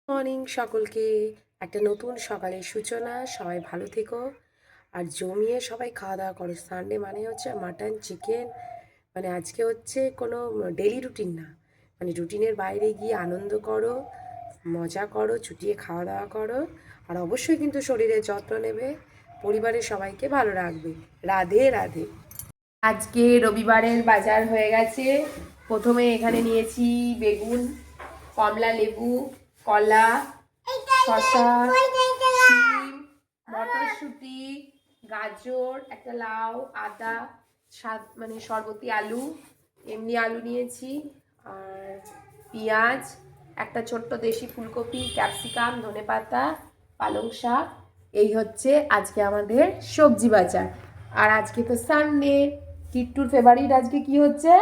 Morning সকলকে। একটা নতুন সকালের সূচনা। সবাই ভালো থেকো আর জমিয়ে সবাই খাওয়া দাওয়া করো। সানডে মানে হচ্ছে মাটন চিকেন, মানে আজকে হচ্ছে কোনো ডেলি রুটিন না, মানে রুটিনের বাইরে গিয়ে আনন্দ করো, মজা করো, চুটিয়ে খাওয়া দাওয়া করো। আর অবশ্যই কিন্তু শরীরের যত্ন নেবে, পরিবারের সবাইকে ভালো রাখবে। রাধে রাধে। আজকে রবিবারের বাজার হয়ে গেছে। প্রথমে এখানে নিয়েছি বেগুন, কমলা লেবু, কলা, শসা, শিম, মটরশুঁটি, গাজর, একটা লাউ, আদা, মানে শরবতি আলু, এমনি আলু নিয়েছি, আর পেঁয়াজ, একটা ছোট্ট দেশি ফুলকপি, ক্যাপসিকাম, ধনেপাতা, পালং শাক। এই হচ্ছে আজকে আমাদের সবজি বাজার। আর আজকে তো সানডে, কিট্টুর ফেভারিট আজকে কি হচ্ছে?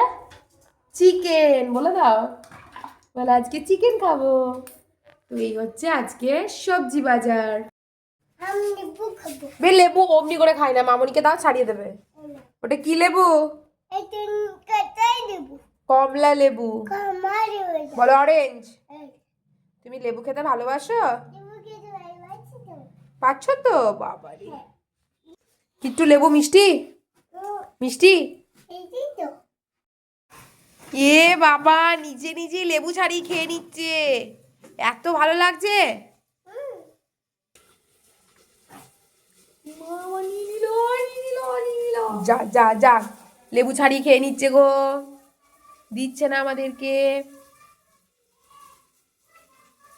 চিকেন। বলে দাও, বলে আজকে চিকেন খাবো। তো এই হচ্ছে আজকে সবজি বাজার। বে লেবু অমনি করে খাই না, মামনিকে দাও, ছাড়িয়ে দেবে। ওটা কি লেবু? কমলা লেবু। বলো অরেঞ্জ। তুমি লেবু খেতে ভালোবাসো? পাচ্ছ তো? বাবারে, কিট্টু লেবু মিষ্টি মিষ্টি। এ বাবা, নিজে নিজেই লেবু ছাড়িয়ে খেয়ে নিচ্ছে, এত ভালো লাগছে। যা যা যা, লেবু ছাড়িয়ে খেয়ে নিচ্ছে গো, দিচ্ছে না আমাদেরকে।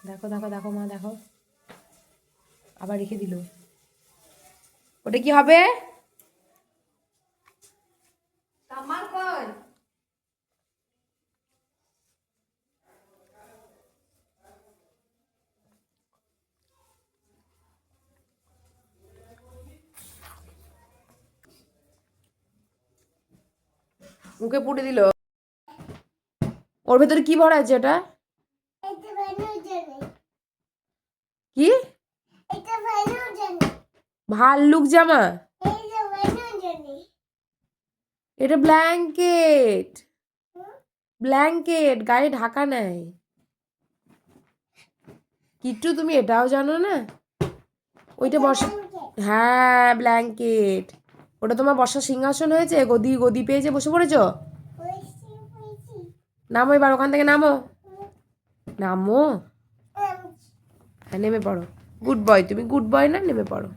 দেখো দেখো দেখো মা, দেখো আবার রেখে দিল। ওটা কি হবে? মুখে পুড়ে দিল। ওর ভেতরে কি ভরা আছে? এটা কি? ভাল্লুক জামা? এটা ব্ল্যাঙ্কেট, ব্ল্যাঙ্কেট, গায়ে ঢাকা নেয়। কিট্টু তুমি এটাও জানো না? ওইটা বসা, হ্যাঁ ব্ল্যাঙ্কেট। ওটা তোমার বসার সিংহাসন হয়েছে, গদি গদি পেয়েছে, বসে পড়েছো। নামো এবার ওখান থেকে, নামো নামো। হ্যাঁ নেমে পড়ো, গুড বয়, তুমি গুড বয় না, নেমে পড়ো।